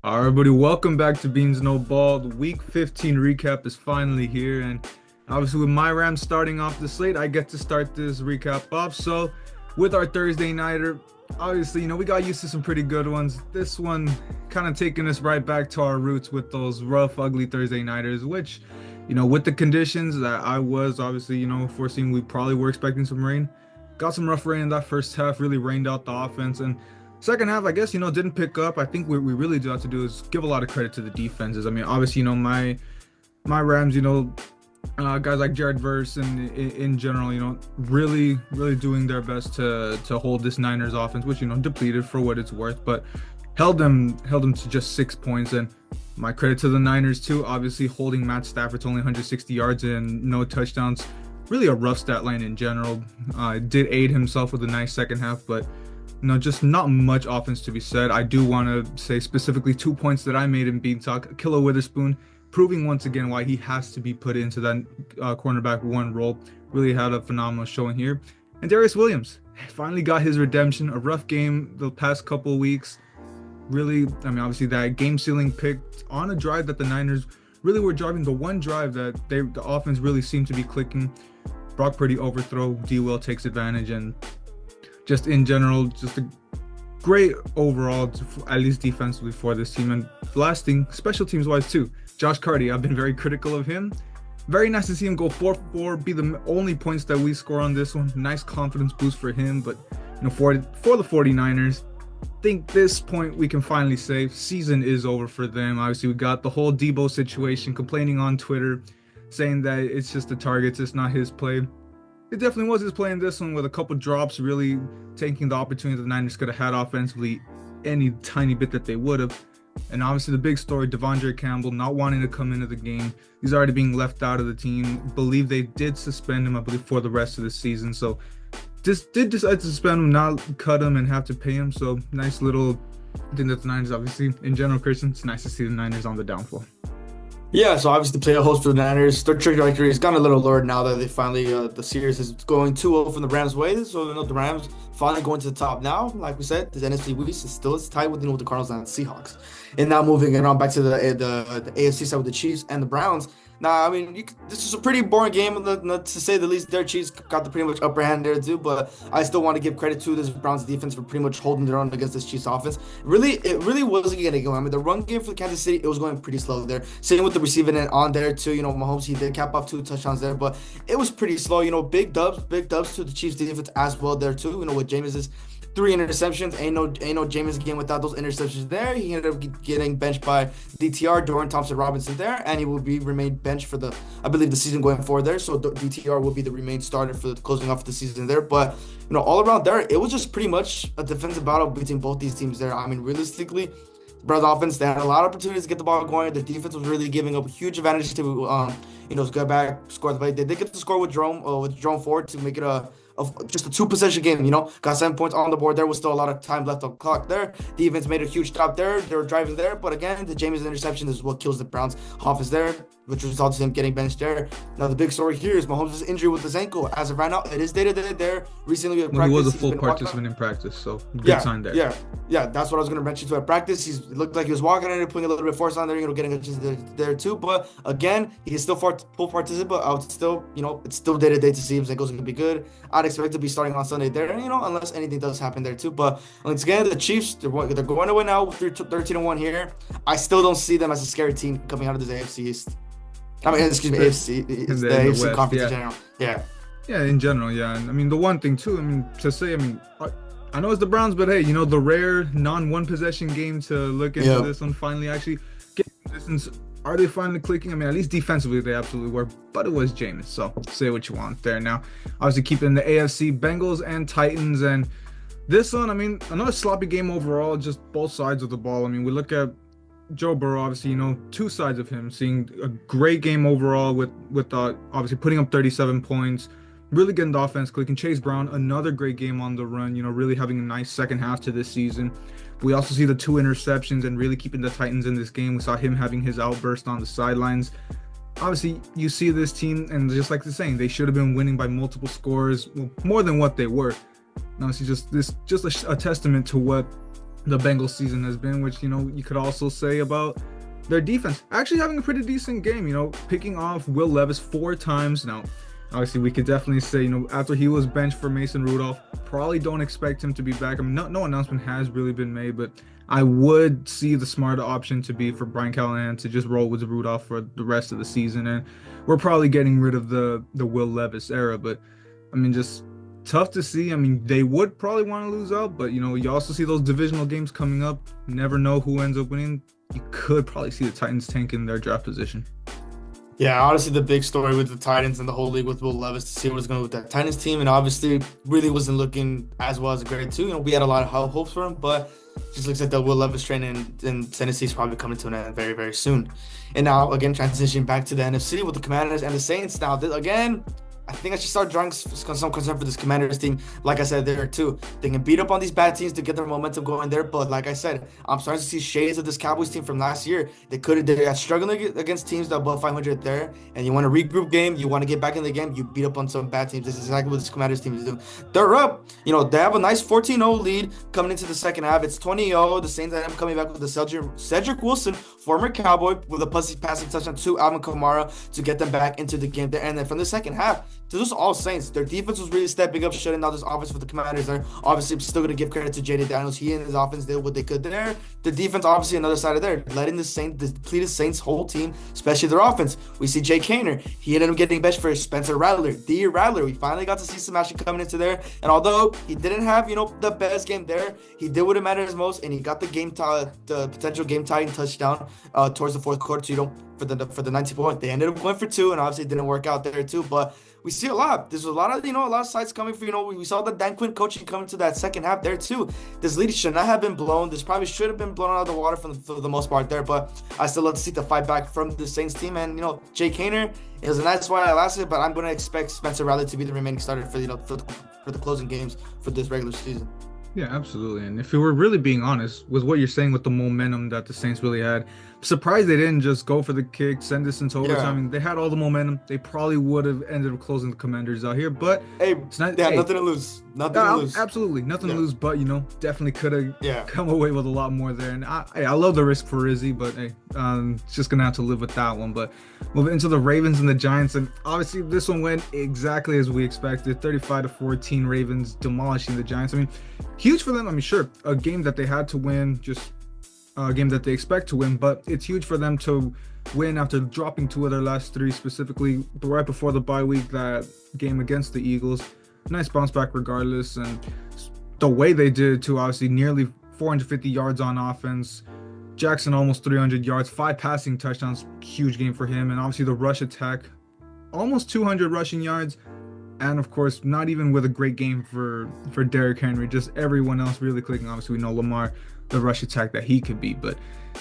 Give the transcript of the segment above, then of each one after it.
All right, everybody, welcome back to Beans No Ball. The Week 15 recap is finally here, and obviously with my Rams starting off the slate, I get to start this recap off. So, with our Thursday nighter, obviously, we got used to some pretty good ones. This one kind of taking us right back to our roots with those rough, ugly Thursday nighters, which, with the conditions that I was obviously, foreseeing, we probably were expecting some rain. Got some rough rain in that first half, really rained out the offense, and second half, I guess, didn't pick up. I think what we really do have to do is give a lot of credit to the defenses. I mean, obviously, my Rams, guys like Jared Verse and in general, really, really doing their best to hold this Niners offense, which, depleted for what it's worth, but held them to just 6 points. And my credit to the Niners too, obviously holding Matt Stafford to only 160 yards and no touchdowns. Really a rough stat line in general. Did aid himself with a nice second half, but just not much offense to be said. I do want to say specifically 2 points that I made in Bean Talk. Killer Witherspoon proving once again why he has to be put into that cornerback one role. Really had a phenomenal showing here. And Darius Williams finally got his redemption. A rough game the past couple of weeks. Really, I mean, obviously that game sealing pick on a drive that the Niners really were driving. The one drive that the offense really seemed to be clicking. Brock Purdy overthrow. D. Will takes advantage, and just in general, just a great overall, at least defensively for this team. And last thing, special teams wise too, Josh Carty, I've been very critical of him. Very nice to see him go 4-4, be the only points that we score on this one. Nice confidence boost for him. But for the 49ers, I think this point we can finally say season is over for them. Obviously, we got the whole Debo situation, complaining on Twitter, saying that it's just the targets, it's not his play. It definitely was his play in this one with a couple drops, really taking the opportunity the Niners could have had offensively any tiny bit that they would have. And obviously the big story, Devondre Campbell not wanting to come into the game. He's already being left out of the team. Believe they did suspend him, I believe, for the rest of the season. So just did decide to suspend him, not cut him and have to pay him. So nice little thing that the Niners, obviously, in general, Christian, it's nice to see the Niners on the downfall. Yeah, so obviously the play host for the Niners, their trajectory has gotten a little lowered now that they finally the series is going 2-0 from the Rams' way. So the Rams finally going to the top now. Like we said, the NFC West is still tied with with the Cardinals and the Seahawks. And now moving around back to the AFC side with the Chiefs and the Browns. Now, I mean, this is a pretty boring game, to say the least. Their Chiefs got the pretty much upper hand there too, but I still want to give credit to this Browns defense for pretty much holding their own against this Chiefs offense. It really wasn't going to go. I mean, the run game for Kansas City, it was going pretty slow there. Same with the receiving end on there too. Mahomes, he did cap off 2 touchdowns there, but it was pretty slow. Big dubs to the Chiefs defense as well there too. With Jameis's 3 interceptions. Ain't no Jameis again without those interceptions there. He ended up getting benched by DTR, Dorian Thompson-Robinson there, and he will remain benched for I believe, the season going forward there. So DTR will be the remain starter for the closing off the season there. But all around there, it was just pretty much a defensive battle between both these teams there. I mean, realistically, the Browns offense, they had a lot of opportunities to get the ball going. The defense was really giving up a huge advantage to go back, score the play. They did get the score with Jerome Ford to make it of just a 2 possession game, got 7 points on the board. There was still a lot of time left on the clock there. Defense made a huge stop there. They were driving there, but again, the Jameis interception is what kills the Browns offense there, which results in him getting benched there. Now, the big story here is Mahomes' injury with his ankle. As of right now, it is day-to-day there. Recently, at practice, he was a full participant in practice, so good sign there. Yeah, that's what I was going to mention. To at practice, it looked like he was walking in and putting a little bit of force on there, getting a there too. But again, he is still full participant. I would still, it's still day-to-day to see if his ankle's going to be good. I'd expect to be starting on Sunday there, unless anything does happen there too. But once again, the Chiefs, they're going away now with 13-1 here. I still don't see them as a scary team coming out of this AFC East. I mean, excuse me, AFC. It's the AFC West, conference in general. Yeah. Yeah, in general, yeah. And I mean, the one thing too, to say, I know it's the Browns, but hey, the rare non-one possession game to look into this one, finally actually getting distance. Are they finally clicking? I mean, at least defensively they absolutely were, but it was Jameis. So say what you want there. Now, obviously keeping the AFC, Bengals and Titans, and this one, I mean, another sloppy game overall, just both sides of the ball. I mean, we look at Joe Burrow, obviously, 2 sides of him, seeing a great game overall with obviously putting up 37 points, really getting the offense clicking. Chase Brown, another great game on the run, really having a nice second half to this season. We also see the 2 interceptions and really keeping the Titans in this game. We saw him having his outburst on the sidelines. Obviously, you see this team, and just like the saying, they should have been winning by multiple scores, well, more than what they were. And obviously, just a testament to what the Bengals season has been, which, you could also say about their defense. Actually having a pretty decent game, picking off Will Levis 4 times. Now, obviously, we could definitely say, after he was benched for Mason Rudolph, probably don't expect him to be back. I mean, no announcement has really been made, but I would see the smarter option to be for Brian Callahan to just roll with Rudolph for the rest of the season. And we're probably getting rid of the Will Levis era, but I mean, just tough to see. I mean, they would probably want to lose out, but you also see those divisional games coming up. You never know who ends up winning. You could probably see the Titans tanking their draft position. Yeah, honestly, the big story with the Titans and the whole league with Will Levis to see what was going on with that Titans team, and obviously really wasn't looking as well as a grade two. We had a lot of high hopes for him, but just looks like the Will Levis train in Tennessee is probably coming to an end very, very soon. And now, again, transitioning back to the NFC with the Commanders and the Saints. Now, again, I think I should start drawing some concern for this Commanders team. Like I said there too, they can beat up on these bad teams to get their momentum going there. But like I said, I'm starting to see shades of this Cowboys team from last year. They're struggling against teams that are above 500 there. And you want to regroup game, you want to get back in the game, you beat up on some bad teams. This is exactly what this Commanders team is doing. They're up. They have a nice 14-0 lead coming into the second half. It's 20-0. The Saints end up coming back with the Cedric Wilson, former Cowboy, with a passing touchdown to Alvin Kamara to get them back into the game there. And then from the second half, this was all Saints. Their defense was really stepping up, shutting down this offense for the Commanders. They're obviously still going to give credit to J.D. Daniels. He and his offense did what they could there. The defense, obviously, another side of there, letting the depleted Saints whole team, especially their offense. We see Jake Haener. He ended up getting benched for Spencer Rattler. The Rattler. We finally got to see some action coming into there. And although he didn't have, the best game there, he did what it matters most, and he got the potential game-tying touchdown towards the fourth quarter. For the 90 point, they ended up going for 2, and obviously it didn't work out there too. But we see a lot. There's a lot of sides coming for, we saw the Dan Quinn coaching coming to that second half there too. This lead should not have been blown. This probably should have been blown out of the water for the most part there. But I still love to see the fight back from the Saints team. And, Jake Haener, it was a nice while I lasted, but I'm going to expect Spencer Rattler to be the remaining starter for, for the closing games for this regular season. Yeah, absolutely. And if we were really being honest with what you're saying with the momentum that the Saints really had, I'm surprised they didn't just go for the kick, send this into overtime. Yeah. I mean, they had all the momentum. They probably would have ended up closing the Commanders out here, but hey, it's not, they have hey, nothing to lose. Nothing to lose. Absolutely, nothing to lose. But definitely could have come away with a lot more there. And I love the risk for Rizzy, but hey, it's just gonna have to live with that one. But moving into the Ravens and the Giants, and obviously this one went exactly as we expected. 35-14, Ravens demolishing the Giants. I mean, huge for them. I mean, sure, a game that they had to win, just a game that they expect to win, but it's huge for them to win after dropping 2 of their last 3, specifically right before the bye week, that game against the Eagles. Nice bounce back regardless, and the way they did too, obviously nearly 450 yards on offense. Jackson almost 300 yards, 5 passing touchdowns, huge game for him, and obviously the rush attack, almost 200 rushing yards. And of course, not even with a great game for Derrick Henry, just everyone else really clicking. Obviously, we know Lamar, the rush attack that he could be, but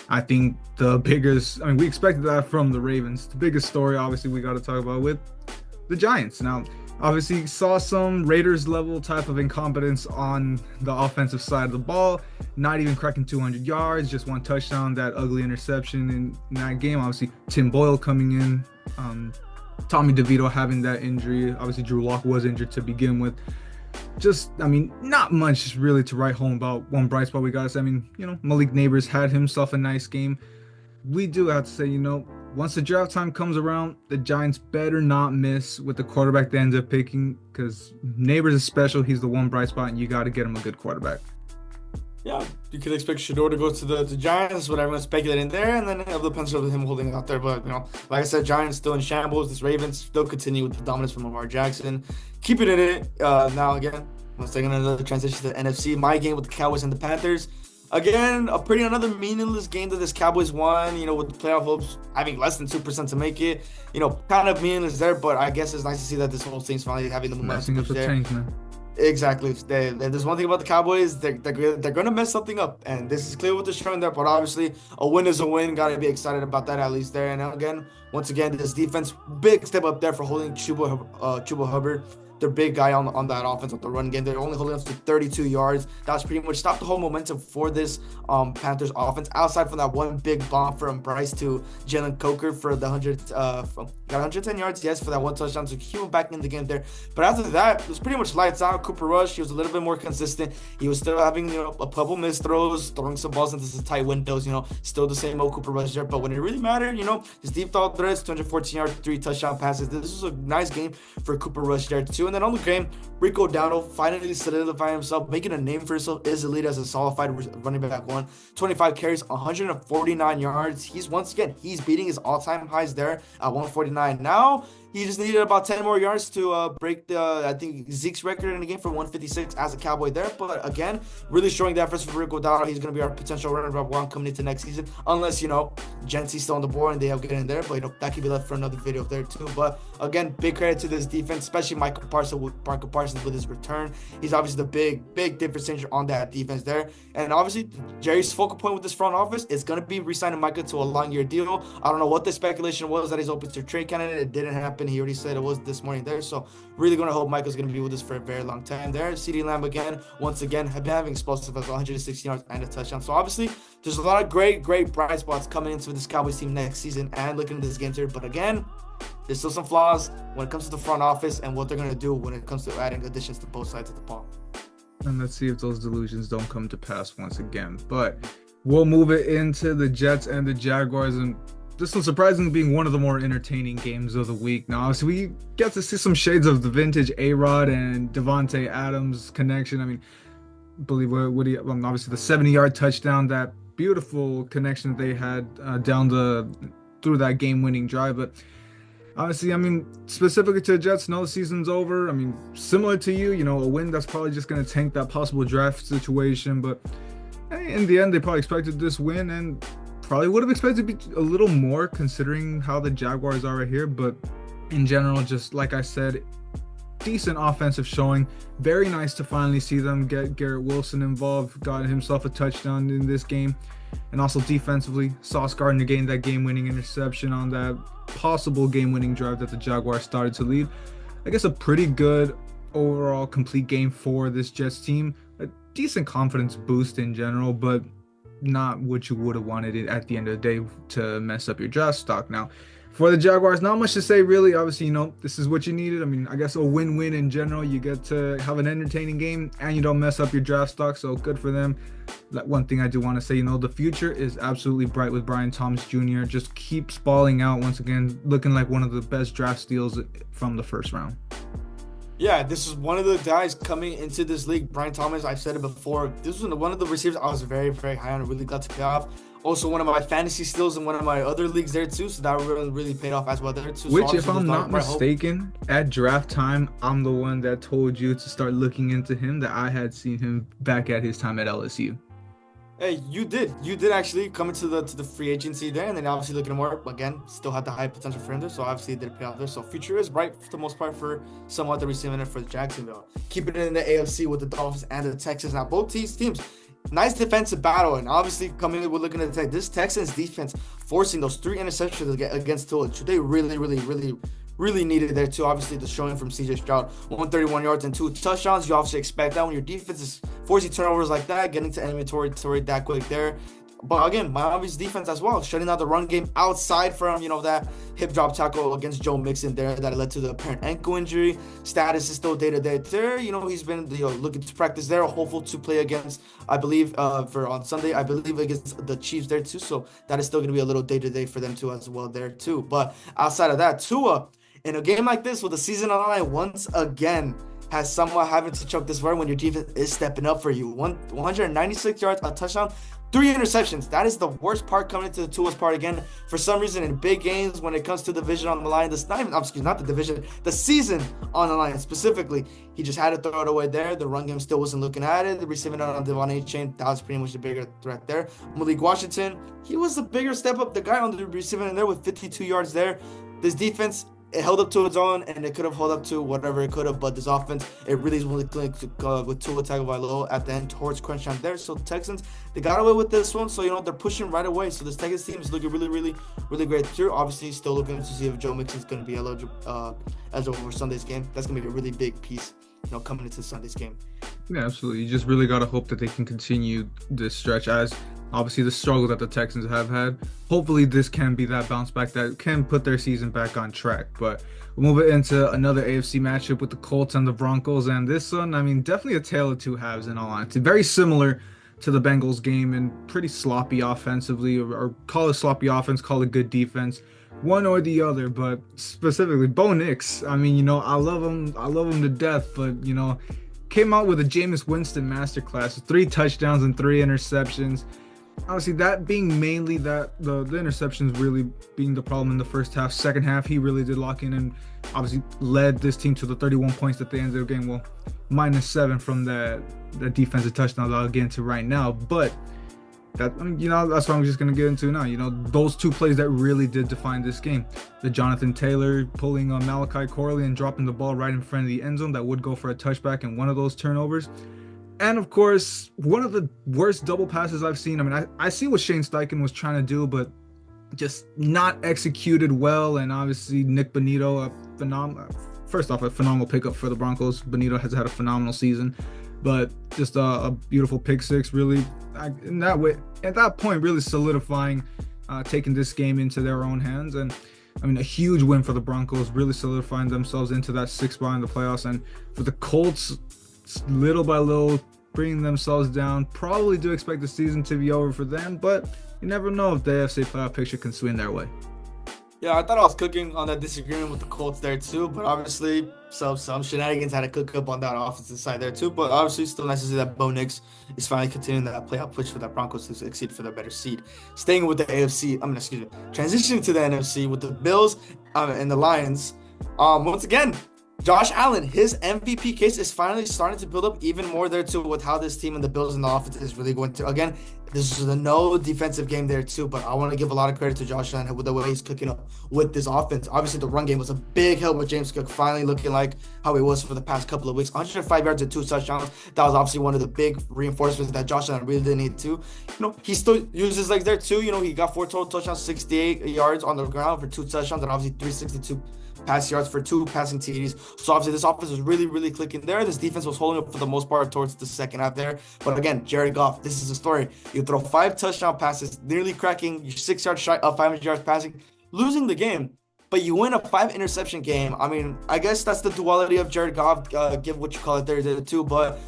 I think we expected that from the Ravens. The biggest story, obviously, we got to talk about with the Giants. Now, obviously, saw some Raiders level type of incompetence on the offensive side of the ball, not even cracking 200 yards, just 1 touchdown, that ugly interception in that game. Obviously, Tim Boyle coming in, Tommy DeVito having that injury. Obviously, Drew Lock was injured to begin with. Not much really to write home about. One bright spot we got to say, Malik Neighbors had himself a nice game. We do have to say, once the draft time comes around, the Giants better not miss with the quarterback they end up picking, because Neighbors is special. He's the one bright spot, and you got to get him a good quarterback. Yeah, you could expect Shedeur to go to the Giants, what everyone's speculating there, and then have the potential of him holding out there. But, like I said, Giants still in shambles. This Ravens still continue with the dominance from Lamar Jackson. Keeping it now, again, once again, another transition to the NFC. My game with the Cowboys and the Panthers. Again, another meaningless game that this Cowboys won, with the playoff hopes having less than 2% to make it. Kind of meaningless there, but I guess it's nice to see that this whole thing's finally having the momentum there. Tank, man. Exactly. There's one thing about the Cowboys, they're going to mess something up, and this is clear what they're showing there, but obviously a win is a win. Got to be excited about that at least there. And again, once again, this defense, big step up there for holding Chuba Hubbard their big guy on that offense with the run game. They're only holding us to 32 yards. That's pretty much stopped the whole momentum for this Panthers offense. Outside from that one big bomb from Bryce to Jalen Coker for the 110 yards, yes, for that one touchdown. So he went back in the game there. But after that, it was pretty much lights out. Cooper Rush, he was a little bit more consistent. He was still having, a couple missed throws, throwing some balls into some tight windows, still the same old Cooper Rush there. But when it really mattered, his deep thought threats, 214 yards, 3 touchdown passes. This was a nice game for Cooper Rush there too. And then on the game, Rico Dowdle finally solidifying himself, making a name for himself, is the lead as a solidified running back one. 25 carries, 149 yards. He's beating his all-time highs there at 149. Now he just needed about 10 more yards to break I think Zeke's record in the game for 156 as a Cowboy there. But again, really showing that effort for Rico Dowdle. He's going to be our potential running back one coming into next season, unless Gentsy's still on the board and they have get in there. But that could be left for another video there too. But again, big credit to this defense, especially Michael Parsons with his return. He's obviously the big difference changer on that defense there. And obviously, Jerry's focal point with this front office is going to be re-signing Micah to a long-year deal. I don't know what the speculation was that he's open to trade candidate. It didn't happen. He already said it was this morning there. So really going to hope Micah's going to be with us for a very long time there. CeeDee Lamb once again, have been having explosive as 160 yards and a touchdown. So obviously, there's a lot of great bright spots coming into this Cowboys team next season and looking at this game here. But again, there's still some flaws when it comes to the front office and what they're going to do when it comes to adding additions to both sides of the ball. And let's see if those delusions don't come to pass once again. But we'll move it into the Jets and the Jaguars, and this one surprisingly being one of the more entertaining games of the week. Now, so we get to see some shades of the vintage A-Rod and Devontae Adams connection. I mean, obviously the 70-yard touchdown, that beautiful connection that they had through that game-winning drive. But honestly, I mean, specifically to the Jets, no, the season's over. I mean, similar to you, a win that's probably just going to tank that possible draft situation. But hey, in the end, they probably expected this win and probably would have expected to be a little more considering how the Jaguars are right here. But in general, just like I said, decent offensive showing. Very nice to finally see them get Garrett Wilson involved, got himself a touchdown in this game. And also defensively, Sauce Gardner gained that game-winning interception on that possible game-winning drive that the Jaguars started to lead. I guess a pretty good overall complete game for this Jets team. A decent confidence boost in general, but not what you would have wanted it at the end of the day to mess up your draft stock. Now, for the Jaguars, not much to say really. Obviously, this is what you needed. I mean, I guess a win-win in general. You get to have an entertaining game and you don't mess up your draft stock, so good for them. That one thing I do want to say, the future is absolutely bright with Brian Thomas Jr. Just keeps balling out once again, looking like one of the best draft steals from the first round. Yeah, this is one of the guys coming into this league. Brian Thomas, I've said it before. This was one of the receivers I was very, very high on. Really glad to pay off. Also, one of my fantasy steals in one of my other leagues there too. So that really paid off as well there too. Which, if I'm not mistaken, at draft time, I'm the one that told you to start looking into him, that I had seen him back at his time at LSU. Hey, you did actually come into the free agency there, and then obviously looking more again, still had the high potential for him there, so obviously it did pay off there. So future is bright for the most part for somewhat the receiving end for Jacksonville. Keeping it in the AFC with the Dolphins and the Texans. Now both these teams, nice defensive battle, and obviously coming in, we're looking at this Texans defense forcing those 3 interceptions against Tua. They really needed there too. Obviously, the showing from CJ Stroud, 131 yards and 2 touchdowns. You obviously expect that when your defense is forcing turnovers like that, getting to enemy territory that quick there. But again, Miami's defense as well, shutting out the run game outside from, that hip drop tackle against Joe Mixon there that led to the apparent ankle injury. Status is still day-to-day there. He's been looking to practice there, hopeful to play against, I believe, for on Sunday, I believe against the Chiefs there too. So that is still going to be a little day-to-day for them too as well there too. But outside of that, Tua, in a game like this with the season on the line, once again, has somewhat having to choke this word when your defense is stepping up for you. 196 yards, a touchdown, 3 interceptions. That is the worst part coming into the Tua's part again. For some reason, in big games, when it comes to the division on the line, not the division, the season on the line specifically, he just had to throw it away there. The run game still wasn't looking at it. The receiving on Devon A-Chain, that was pretty much the bigger threat there. Malik Washington, he was the bigger step up, the guy on the receiving end there with 52 yards there. This defense it held up to its own, and it could have held up to whatever it could have. But this offense, it really is really clicked with Tua Tagovailoa at the end towards crunch time there. So the Texans, they got away with this one. So they're pushing right away. So this Texans team is looking really, really, really great too. Obviously, still looking to see if Joe Mixon is going to be eligible for Sunday's game. That's going to be a really big piece, coming into Sunday's game. Yeah, absolutely. You just really got to hope that they can continue this stretch as obviously the struggle that the Texans have had. Hopefully this can be that bounce back that can put their season back on track. But we'll move it into another AFC matchup with the Colts and the Broncos. And this one, I mean, definitely a tale of two halves in all honesty. Very similar to the Bengals game and pretty sloppy offensively, or call it sloppy offense, call it good defense. One or the other, but specifically Bo Nix. I mean, I love him to death, but came out with a Jameis Winston masterclass, 3 touchdowns and 3 interceptions. Obviously, that being mainly that the interceptions really being the problem in the first half. Second half, he really did lock in and obviously led this team to the 31 points that they ended up getting. Well, -7 from the defensive touchdown that I'll get into right now. But that's what I'm just gonna get into now. Those 2 plays that really did define this game. The Jonathan Taylor pulling Malachi Corley and dropping the ball right in front of the end zone that would go for a touchback in one of those turnovers. And of course, one of the worst double passes I've seen. I mean, I see what Shane Steichen was trying to do, but just not executed well. And obviously, Nick Bonito, a phenomenal pickup for the Broncos. Bonito has had a phenomenal season, but just a beautiful pick six, really, in that way, at that point, really solidifying, taking this game into their own hands. And I mean, a huge win for the Broncos, really solidifying themselves into that 6th spot in the playoffs. And for the Colts, little by little bringing themselves down. Probably do expect the season to be over for them, but you never know if the AFC playoff picture can swing their way. Yeah, I thought I was cooking on that disagreement with the Colts there too, but obviously some shenanigans had to cook up on that offensive side there too. But obviously, still nice to see that Bo Nix is finally continuing that playoff push for the Broncos to succeed for their better seed. Staying with the AFC, transitioning to the NFC with the Bills and the Lions. Once again, Josh Allen, his MVP case is finally starting to build up even more there too, with how this team and the Bills and the offense is really going to. Again, this is a no defensive game there too, but I want to give a lot of credit to Josh Allen with the way he's cooking up with this offense. Obviously, the run game was a big help with James Cook finally looking like how he was for the past couple of weeks. 105 yards and 2 touchdowns. That was obviously one of the big reinforcements that Josh Allen really didn't need to. He still used his legs there too. He got 4 total touchdowns, 68 yards on the ground for 2 touchdowns, and obviously 362 pass yards for 2 passing TDs. So obviously this offense was really, really clicking there. This defense was holding up for the most part towards the second half there. But again, Jared Goff, this is a story. You throw 5 touchdown passes, nearly cracking, you're 6 yards shy of 500 yards passing, losing the game. But you win a 5 interception game. I mean, I guess that's the duality of Jared Goff, give what you call it there too. But,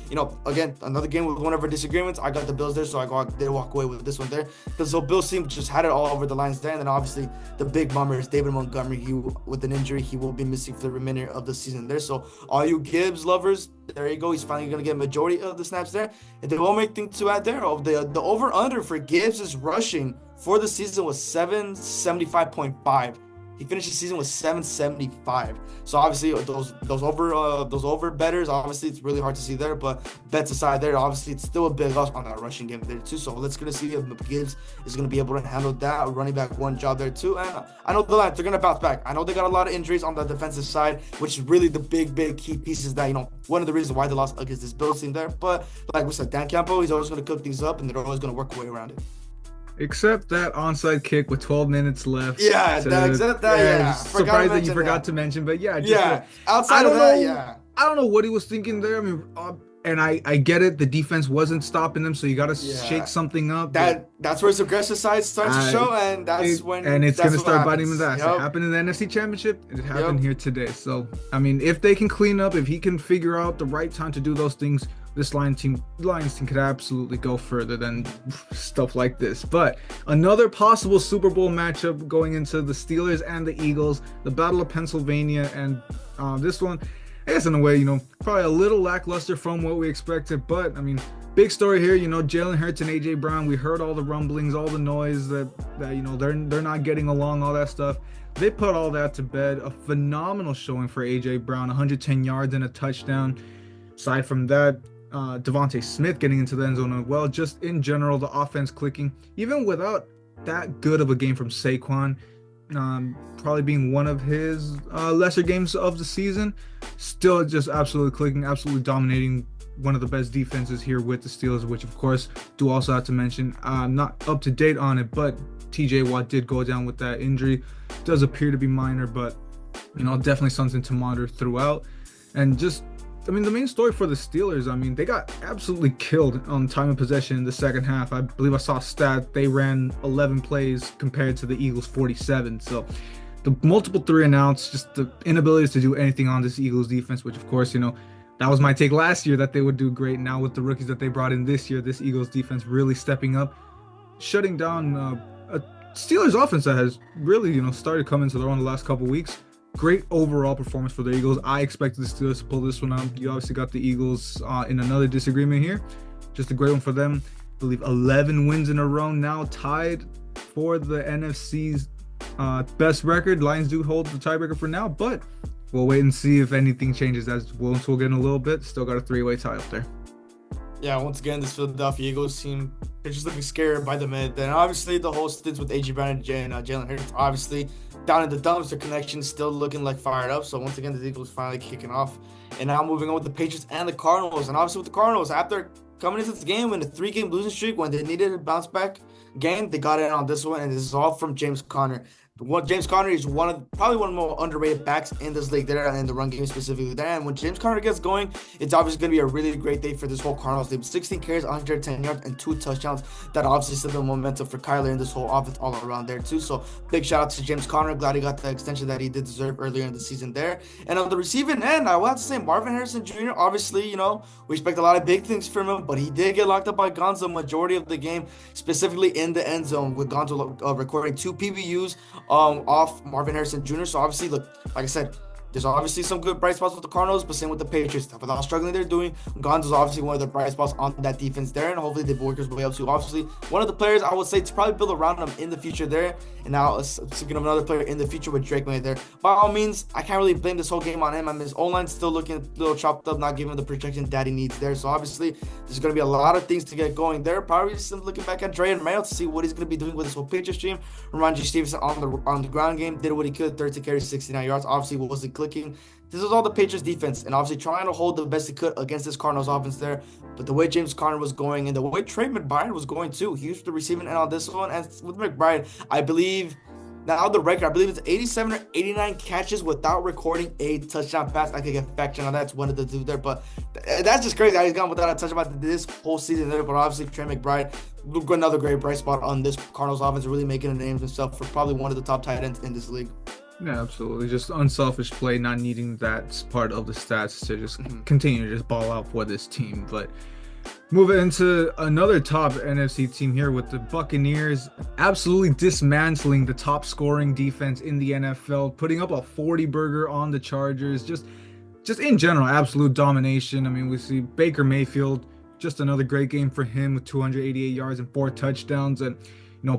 again, another game with one of our disagreements. I got the Bills there, so I did walk away with this one there. The Bills team just had it all over the lines there. And then obviously the big bummer is David Montgomery. With an injury, he will be missing for the remainder of the season there. So all you Gibbs lovers, there you go. He's finally going to get a majority of the snaps there. And the only thing to add there, the over-under for Gibbs' rushing for the season was 775.5. He finished the season with 775. So obviously those over betters, obviously it's really hard to see there, but bets aside there, obviously it's still a big loss on that rushing game there too. So let's gonna see if Gibbs is gonna be able to handle that running back one job there too. And I know the Lions, they're gonna bounce back. I know they got a lot of injuries on the defensive side, which is really the big key pieces that one of the reasons why they lost against this Bills team there. But like we said, Dan Campbell, he's always gonna cook things up, and they're always gonna work a way around it. Except that onside kick with 12 minutes left. Yeah, except that, yeah. Surprised that you forgot to mention, but yeah. Outside of that, yeah. I don't know what he was thinking there. I mean, and I get it. The defense wasn't stopping them, so you got to shake something up. That's where his aggressive side starts to show, and that's when. And it's going to start biting him in the ass. It happened in the NFC Championship. It happened here today. So, I mean, if they can clean up, if he can figure out the right time to do those things, this Lions team could absolutely go further than stuff like this. But another possible Super Bowl matchup going into the Steelers and the Eagles, the Battle of Pennsylvania, and this one, I guess in a way, probably a little lackluster from what we expected. But I mean, big story here, Jalen Hurts and AJ Brown. We heard all the rumblings, all the noise that they're not getting along, all that stuff. They put all that to bed. A phenomenal showing for AJ Brown, 110 yards and a touchdown. Aside from that, Devontae Smith getting into the end zone as well. Just in general, the offense clicking. Even without that good of a game from Saquon, probably being one of his lesser games of the season. Still just absolutely clicking, absolutely dominating one of the best defenses here with the Steelers, which of course do also have to mention. I'm not up to date on it, but TJ Watt did go down with that injury. Does appear to be minor, but definitely something to monitor throughout. And just, the main story for the Steelers, they got absolutely killed on time of possession in the second half. I believe I saw a stat, they ran 11 plays compared to the Eagles 47. So the multiple 3-and-outs, just the inability to do anything on this Eagles defense, which of course, that was my take last year, that they would do great. Now with the rookies that they brought in this year, this Eagles defense really stepping up, shutting down a Steelers offense that has really, started coming to their own the last couple weeks. Great overall performance for the Eagles. I expected the Steelers to pull this one out. You obviously got the Eagles in another disagreement here. Just a great one for them. I believe 11 wins in a row now, tied for the NFC's best record. Lions do hold the tiebreaker for now, but we'll wait and see if anything changes, as we'll get in a little bit. Still got a 3-way tie up there. Yeah, once again, this Philadelphia Eagles team, they're just looking scared by the mid. Then obviously the whole stints with A.J. Brown and Jalen Hurts, obviously down in the dumps, their connection still looking like fired up. So once again, the Eagles finally kicking off. And now moving on with the Patriots and the Cardinals. And obviously with the Cardinals, after coming into this game in a 3-game losing streak, when they needed a bounce back game, they got in on this one. And this is all from James Conner. James Conner is probably one of the more underrated backs in this league there, in the run game specifically there. And when James Conner gets going, it's obviously going to be a really great day for this whole Cardinals team. 16 carries, 110 yards, and 2 touchdowns. That obviously set the momentum for Kyler and this whole offense all around there too. So big shout out to James Conner. Glad he got the extension that he did deserve earlier in the season there. And on the receiving end, I will have to say Marvin Harrison Jr., obviously, we expect a lot of big things from him, but he did get locked up by Gonzo majority of the game, specifically in the end zone, with Gonzo recording 2 PBUs off Marvin Harrison Jr. So obviously, look, like I said, there's obviously some good bright spots with the Cardinals, but same with the Patriots. With how struggling they're doing, Gonzo's obviously one of the bright spots on that defense there, and hopefully they work his way up to obviously one of the players I would say to probably build around him in the future there. And now speaking of another player in the future with Drake May there, by all means, I can't really blame this whole game on him. His O-line's still looking a little chopped up, not giving him the protection that he needs there. So obviously, there's going to be a lot of things to get going there. Probably just looking back at Dre and Mayo to see what he's going to be doing with this whole Patriots team. Ramondre Stevenson on the ground game did what he could, 13 carries, 69 yards. Obviously, wasn't clicking. This is all the Patriots defense, and obviously trying to hold the best he could against this Cardinals offense there. But the way James Conner was going and the way Trey McBride was going too, he was the receiving end on this one. And with McBride, I believe now the record, I believe it's 87 or 89 catches without recording a touchdown pass. I could get fact check on that. It's one of the two there, but that's just crazy. He's gone without a touchdown this whole season there. But obviously Trey McBride, another great bright spot on this Cardinals offense, really making a name for himself for probably one of the top tight ends in this league. Yeah, absolutely. Just unselfish play, not needing that part of the stats to just continue to just ball out for this team. But moving into another top NFC team here with the Buccaneers, absolutely dismantling the top scoring defense in the NFL, putting up a 40-burger on the Chargers. Just in general, absolute domination. We see Baker Mayfield, just another great game for him with 288 yards and 4 touchdowns. And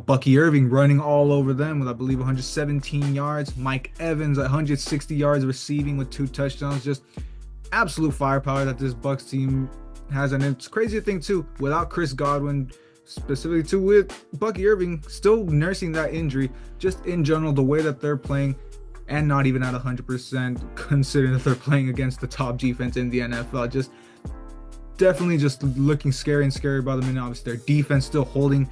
Bucky Irving running all over them with, I believe, 117 yards. Mike Evans, 160 yards receiving with 2 touchdowns. Just absolute firepower that this Bucs team has. And it's crazy to think, too, without Chris Godwin, specifically, too, with Bucky Irving still nursing that injury, just in general, the way that they're playing, and not even at 100%, considering that they're playing against the top defense in the NFL. Just definitely just looking scary and scary by the minute. Obviously, their defense still holding.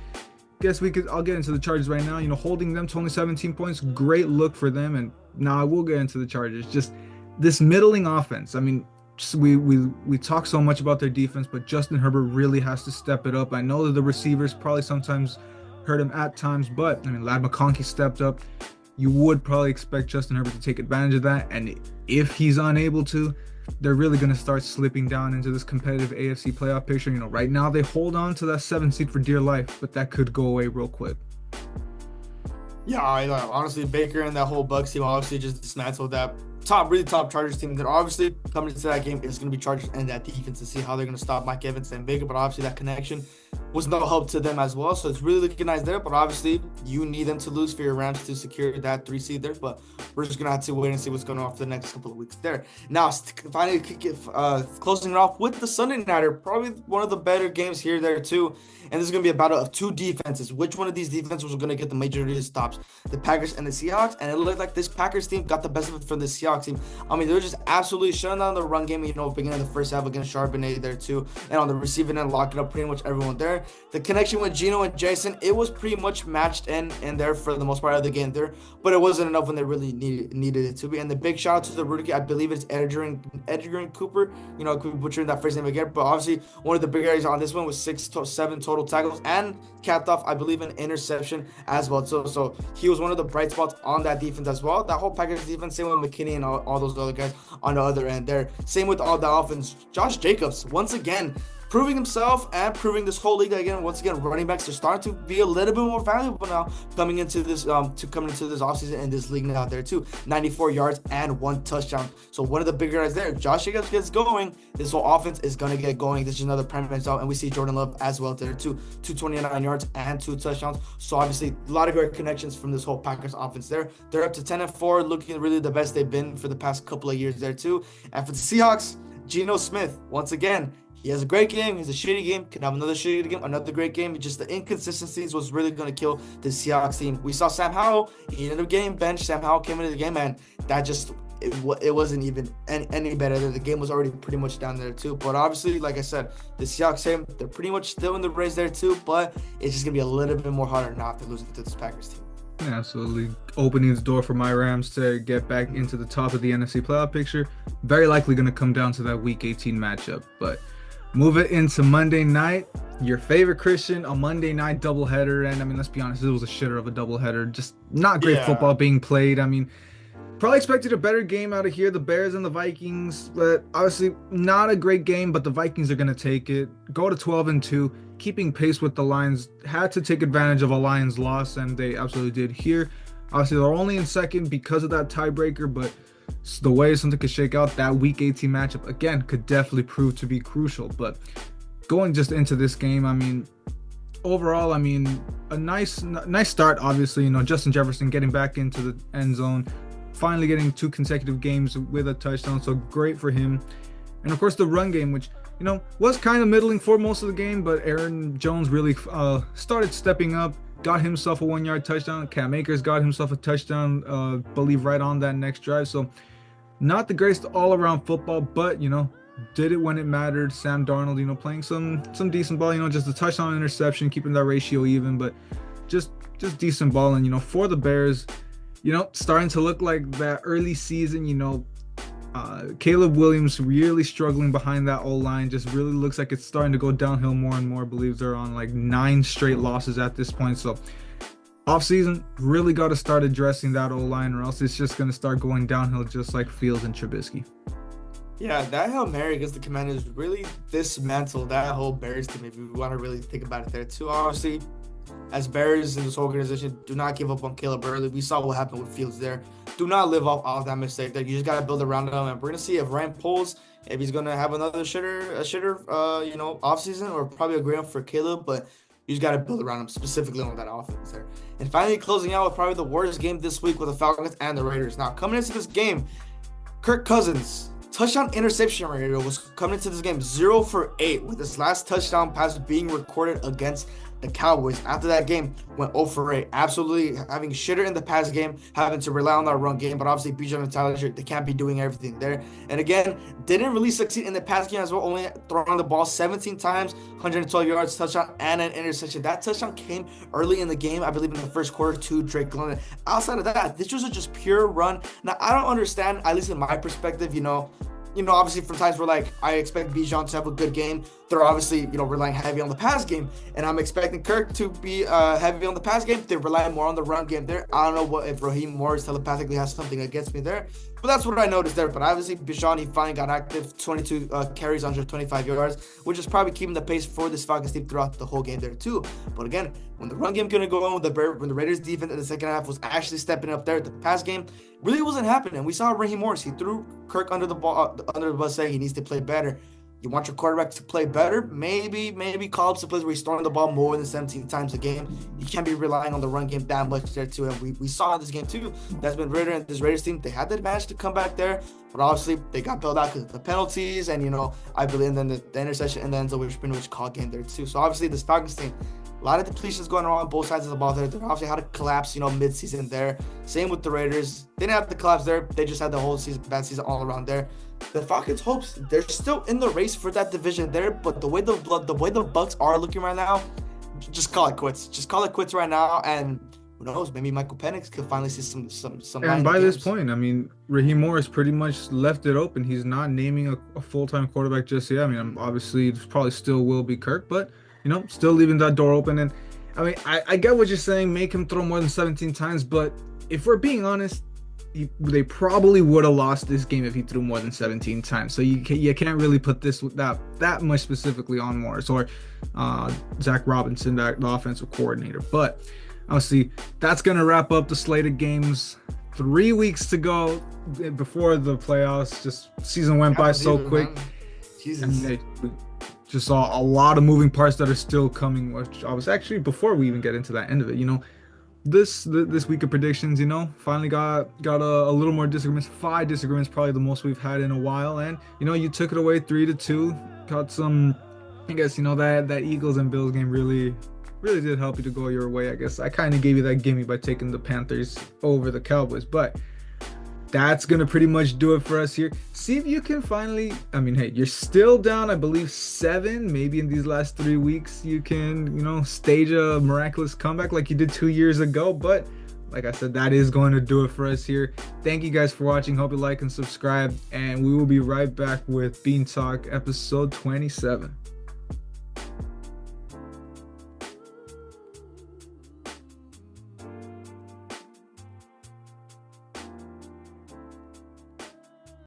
I'll get into the Chargers right now. Holding them to only 17 points, great look for them. And now I will get into the Chargers. Just this middling offense. We talk so much about their defense, but Justin Herbert really has to step it up. I know that the receivers probably sometimes hurt him at times, but Ladd McConkey stepped up. You would probably expect Justin Herbert to take advantage of that. And if he's unable to, they're really going to start slipping down into this competitive AFC playoff picture. Right now they hold on to that 7th seed for dear life, but that could go away real quick. Yeah, honestly, Baker and that whole Bucs team obviously just dismantled that really top Chargers team. That obviously coming into that game is going to be Chargers and that defense to see how they're going to stop Mike Evans and Baker. But obviously that connection was no help to them as well. So it's really looking nice there. But obviously, you need them to lose for your Rams to secure that 3 seed there. But we're just gonna have to wait and see what's going on for the next couple of weeks there. Now, finally, closing it off with the Sunday nighter, probably one of the better games here there too. And this is going to be a battle of two defenses. Which one of these defenses was going to get the majority of stops? The Packers and the Seahawks. And it looked like this Packers team got the best of it from the Seahawks team. I mean, they were just absolutely shutting down the run game, beginning of the first half against Charbonnet there too. And on the receiving end, locking up pretty much everyone there. The connection with Geno and Jason, it was pretty much matched in there for the most part of the game there. But it wasn't enough when they really needed it to be. And the big shout out to the rookie, I believe it's Edgerrin Cooper. I could be butchering that first name again. But obviously, one of the big areas on this one was 7 total tackles and capped off, I believe, an interception as well. So he was one of the bright spots on that defense as well. That whole Packers defense, same with McKinney and all those other guys on the other end there. Same with all the offense. Josh Jacobs, once again, proving himself and proving this whole league again. Once again, running backs are starting to be a little bit more valuable now coming into this offseason in this league now there too. 94 yards and 1 touchdown. So one of the bigger guys there. Josh Jacobs gets going. This whole offense is gonna get going. This is another prime example, and we see Jordan Love as well there too. 229 yards and 2 touchdowns. So obviously a lot of great connections from this whole Packers offense there. They're up to 10-4, looking really the best they've been for the past couple of years there too. And for the Seahawks, Geno Smith, once again, he has a great game. He's a shitty game. Can have another shitty game, another great game. Just the inconsistencies was really going to kill the Seahawks team. We saw Sam Howell. He ended up getting benched. Sam Howell came into the game, and that just it wasn't even any better. The game was already pretty much down there too. But obviously, like I said, the Seahawks team, they're pretty much still in the race there too. But it's just going to be a little bit more harder now after losing to this Packers team. Yeah, absolutely. Opening the door for my Rams to get back into the top of the NFC playoff picture. Very likely going to come down to that Week 18 matchup. But move it into Monday night. Your favorite Christian, a Monday night doubleheader. And I mean, let's be honest, it was a shitter of a doubleheader. Just not great football being played. I mean, probably expected a better game out of here, the Bears and the Vikings. But obviously, not a great game, but the Vikings are going to take it. Go to 12-2, keeping pace with the Lions. Had to take advantage of a Lions loss, and they absolutely did here. Obviously, they're only in second because of that tiebreaker, but the way something could shake out, that Week 18 matchup, again, could definitely prove to be crucial. But going just into this game, I mean, overall, I mean, a nice start, obviously. Justin Jefferson getting back into the end zone, finally getting 2 consecutive games with a touchdown, so great for him. And, of course, the run game, which, was kind of middling for most of the game, but Aaron Jones really started stepping up. Got himself a 1-yard touchdown. Cam Akers got himself a touchdown, believe right on that next drive. So not the greatest all-around football, but, did it when it mattered. Sam Darnold, playing some decent ball, just a touchdown interception, keeping that ratio even, but just decent ball. And, for the Bears, starting to look like that early season, Caleb Williams really struggling behind that O-line. Just really looks like it's starting to go downhill more and more. I believe they're on like 9 straight losses at this point. So offseason, really got to start addressing that O-line, or else it's just going to start going downhill just like Fields and Trubisky. Yeah, that Hail Mary against the Commanders really dismantled that whole Bears team, if you want to really think about it there too. Obviously, as Bears in this organization, do not give up on Caleb early. We saw what happened with Fields there. Do not live off that mistake there. You just got to build around him. And we're going to see if Ryan Poles, if he's going to have another shitter, offseason, or probably a great one for Caleb. But you just got to build around him, specifically on that offense there. And finally, closing out with probably the worst game this week with the Falcons and the Raiders. Now, coming into this game, Kirk Cousins, touchdown interception rate was coming into this game 0 for 8, with his last touchdown pass being recorded against the Cowboys. After that game, went 0 for 8. Absolutely having shitter in the pass game, having to rely on that run game. But obviously, Bijan and Tyler, they can't be doing everything there. And again, didn't really succeed in the pass game as well, only throwing the ball 17 times, 112 yards, touchdown, and an interception. That touchdown came early in the game, I believe in the first quarter, to Drake London. Outside of that, this was a just pure run. Now, I don't understand, at least in my perspective, obviously from times where I expect Bijan to have a good game, they're obviously, relying heavy on the pass game. And I'm expecting Kirk to be heavy on the pass game. They're relying more on the run game there. I don't know if Raheem Morris telepathically has something against me there, but that's what I noticed there. But obviously Bijan, he finally got active, 22 carries, 125 yards, which is probably keeping the pace for this Falcons team throughout the whole game there too. But again, when the run game couldn't go on, when the Raiders defense in the second half was actually stepping up there, the pass game really wasn't happening. We saw Raheem Morris, he threw Kirk under the bus saying he needs to play better. You want your quarterback to play better? Maybe call up some plays where he's throwing the ball more than 17 times a game. You can't be relying on the run game that much there too. And we saw in this game too, Desmond Ridder and this Raiders team, they had the advantage to come back there, but obviously they got bailed out because of the penalties and, I believe, and then the interception and then the which call game there too. So obviously this Falcons team, a lot of depletions going on both sides of the ball there. They obviously had a collapse, mid-season there. Same with the Raiders. They didn't have the collapse there. They just had the whole season, bad season all around there. The Falcons' hopes, they're still in the race for that division there, but the way the Bucs are looking right now, just call it quits. Just call it quits right now, and who knows? Maybe Michael Penix could finally see some. And by this point, I mean, Raheem Morris pretty much left it open. He's not naming a full-time quarterback just yet. I mean, obviously, it probably still will be Kirk, but still leaving that door open. And I mean, I get what you're saying. Make him throw more than 17 times, but if we're being honest, they probably would have lost this game if he threw more than 17 times. So you can't really put this that much specifically on Morris or Zach Robinson, the offensive coordinator. But obviously, that's gonna wrap up the slate of games. 3 weeks to go before the playoffs. Just season went by so quick. Jesus. And we just saw a lot of moving parts that are still coming. Which I was actually, before we even get into that end of it, this week of predictions, finally got a little more disagreements. 5 disagreements, probably the most we've had in a while. And you took it away 3-2. Got some, I guess, that Eagles and Bills game really did help you to go your way. I guess I kind of gave you that gimme by taking the Panthers over the Cowboys, but that's gonna pretty much do it for us here. See if you can finally, I mean, hey, you're still down, I believe 7. Maybe in these last 3 weeks you can, stage a miraculous comeback like you did 2 years ago. But like I said, that is going to do it for us here. Thank you guys for watching. Hope you like and subscribe, and we will be right back with Bean Talk episode 27.